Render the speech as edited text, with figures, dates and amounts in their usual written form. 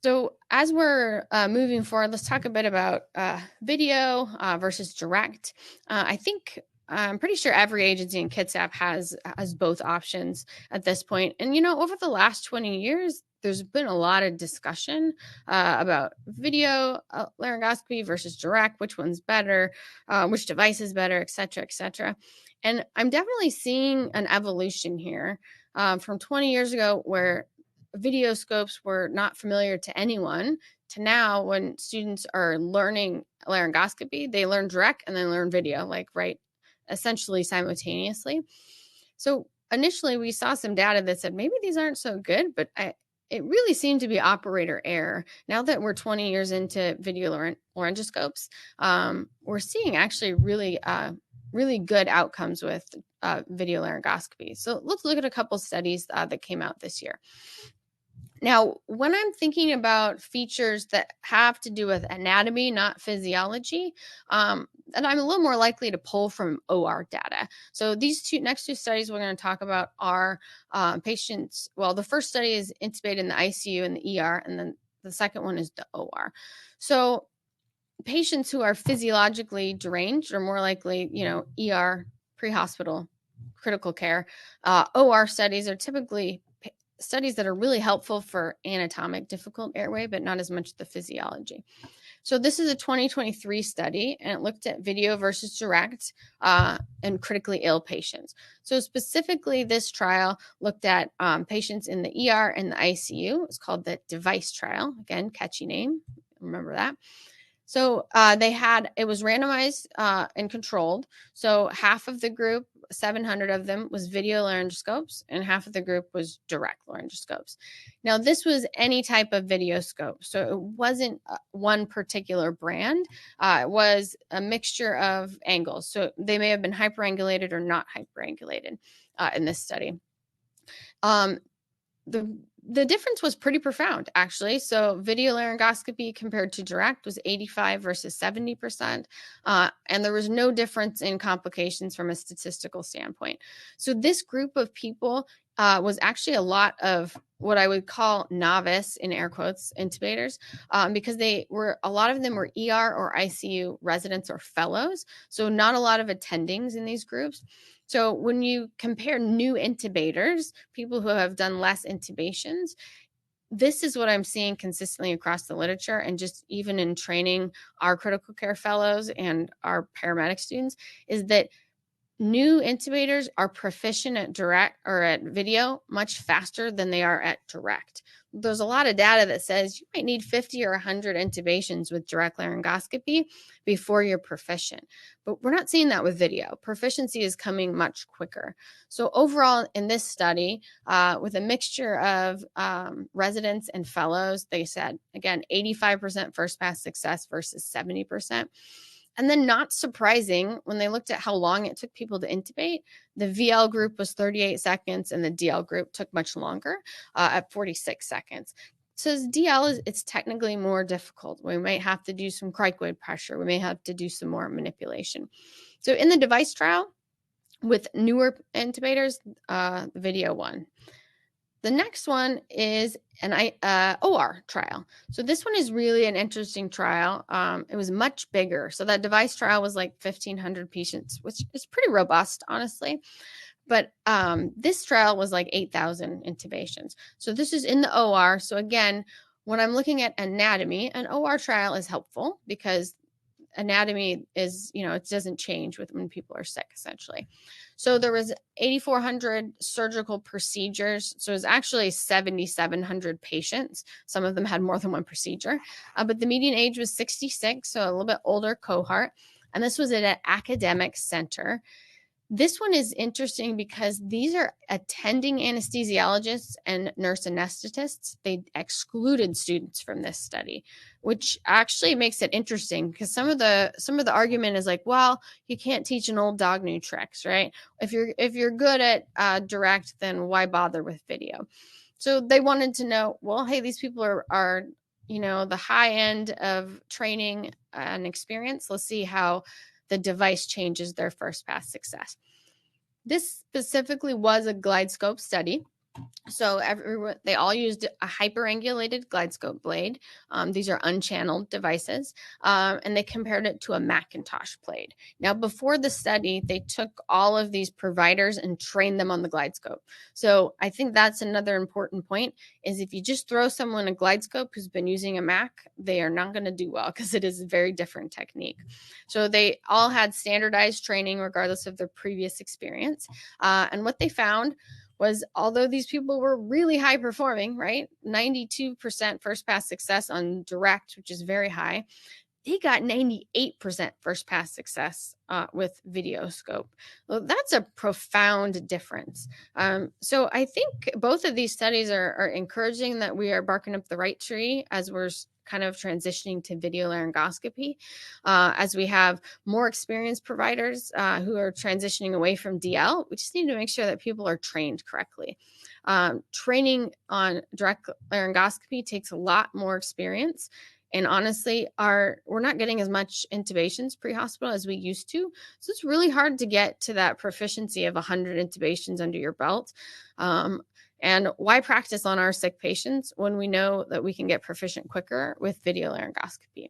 So as we're moving forward, let's talk a bit about video versus direct. I'm pretty sure every agency in Kitsap has both options at this point. And over the last 20 years, there's been a lot of discussion about video laryngoscopy versus direct, which one's better, which device is better, et cetera, et cetera. And I'm definitely seeing an evolution here from 20 years ago where video scopes were not familiar to anyone to now when students are learning laryngoscopy, they learn direct and then learn video, like right, essentially simultaneously. So initially we saw some data that said maybe these aren't so good, but it really seemed to be operator error. Now that we're 20 years into video laryngoscopes, we're seeing actually really good outcomes with video laryngoscopy. So let's look at a couple studies that came out this year. Now, when I'm thinking about features that have to do with anatomy, not physiology, and I'm a little more likely to pull from OR data. So these next two studies we're going to talk about are patients. Well, the first study is intubated in the ICU and the ER, and then the second one is the OR. So patients who are physiologically deranged are more likely, ER, pre-hospital, critical care. OR studies are typically studies that are really helpful for anatomic difficult airway, but not as much the physiology. So this is a 2023 study, and it looked at video versus direct in critically ill patients. So specifically, this trial looked at patients in the ER and the ICU. It's called the DeVice trial. Again, catchy name. Remember that. So it was randomized and controlled. So half of the group, 700 of them, was video laryngoscopes, and half of the group was direct laryngoscopes. Now, this was any type of video scope. So it wasn't one particular brand. It was a mixture of angles. So they may have been hyperangulated or not hyperangulated in this study. The difference was pretty profound, actually. So video laryngoscopy compared to direct was 85 versus 70%. And there was no difference in complications from a statistical standpoint. So this group of people was actually a lot of what I would call novice, in air quotes, intubators, because a lot of them were ER or ICU residents or fellows. So not a lot of attendings in these groups. So when you compare new intubators, people who have done less intubations, this is what I'm seeing consistently across the literature, and just even in training our critical care fellows and our paramedic students, is that new intubators are proficient at direct or at video much faster than they are at direct. There's a lot of data that says you might need 50 or 100 intubations with direct laryngoscopy before you're proficient. But we're not seeing that with video. Proficiency is coming much quicker. So overall, in this study, with a mixture of residents and fellows, they said, again, 85% first pass success versus 70%. And then, not surprising, when they looked at how long it took people to intubate, the VL group was 38 seconds and the DL group took much longer at 46 seconds. So as DL, it's technically more difficult. We might have to do some cricoid pressure. We may have to do some more manipulation. So in the DeVice trial, with newer intubators, the video won. The next one is an OR trial. So this one is really an interesting trial. It was much bigger. So that DeVice trial was like 1,500 patients, which is pretty robust, honestly. But this trial was like 8,000 intubations. So this is in the OR. So again, when I'm looking at anatomy, an OR trial is helpful because anatomy is, it doesn't change when people are sick, essentially. So there was 8,400 surgical procedures. So it was actually 7,700 patients. Some of them had more than one procedure, but the median age was 66, so a little bit older cohort. And this was at an academic center. This one is interesting because these are attending anesthesiologists and nurse anesthetists. They excluded students from this study, which actually makes it interesting because some of the argument is like, well, you can't teach an old dog new tricks, right? If you're good at direct, then why bother with video? So they wanted to know, well, hey, these people are the high end of training and experience. Let's see how the device changes their first pass success. This specifically was a GlideScope study. So everyone, they all used a hyperangulated GlideScope blade. These are unchanneled devices, and they compared it to a Macintosh blade. Now, before the study, they took all of these providers and trained them on the GlideScope. So I think that's another important point: is if you just throw someone a GlideScope who's been using a Mac, they are not going to do well because it is a very different technique. So they all had standardized training regardless of their previous experience, and what they found was, although these people were really high performing, right? 92% first pass success on direct, which is very high. They got 98% first pass success with video scope. Well, that's a profound difference. So I think both of these studies are encouraging that we are barking up the right tree as we're kind of transitioning to video laryngoscopy, as we have more experienced providers who are transitioning away from DL. We just need to make sure that people are trained correctly. Training on direct laryngoscopy takes a lot more experience. And honestly, we're not getting as much intubations pre-hospital as we used to. So it's really hard to get to that proficiency of 100 intubations under your belt. And why practice on our sick patients when we know that we can get proficient quicker with video laryngoscopy?